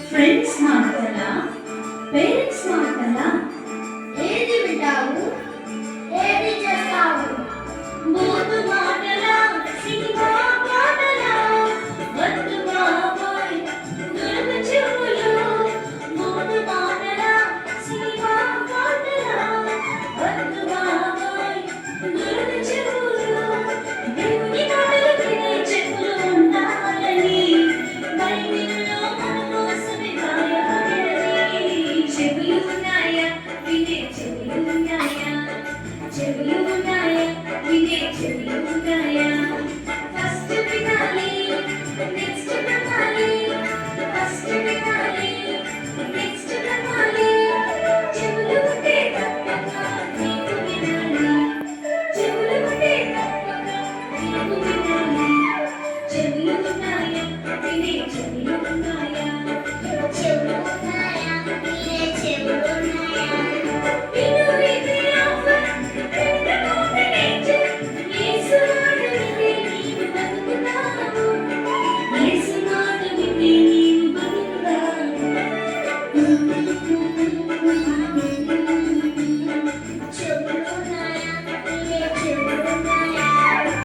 friends మాటలా parents మాటలా ఏది వింటావు ఏది చేస్తావు మూడు మాటలా సినిమా పాటలా వద్దు బాబాయ్ దుర్గ చెవులు మూడు మాటలా సినిమా పాటలా వద్దు బాబాయ్ దుర్గ చెవులు దేవుని మాటలు వినే చెవులు ఉండాలని బైబిల్లో మన కోసమే రాయబడినది చెవులు ఉన్నాయా వినే చెవులు ఉన్నాయా చెవులు ఉన్నాయా వినే చెవులు ఉన్నాయా ఫస్ట్ వినాలి నెక్స్ట్ వినాలి ఫస్ట్ వినాలి నెక్స్ట్ వినాలి చెవులు ఉంటే తప్పక నీకు వినాలి చెవులు ఉంటే తప్పక నీకు వినాలి చెవులు ఉన్నాయా వినే చెవులు ఉన్నాయా చెవులు ఉన్నాయా వినే చెవులు ఉన్నాయా విను ఇది ఆఫర్ రెండు కాంబినేషన్ యేసు మాట విని నీవు బతుకుతావు యేసు మాట విని నీవు బతుకుతావు చెవులు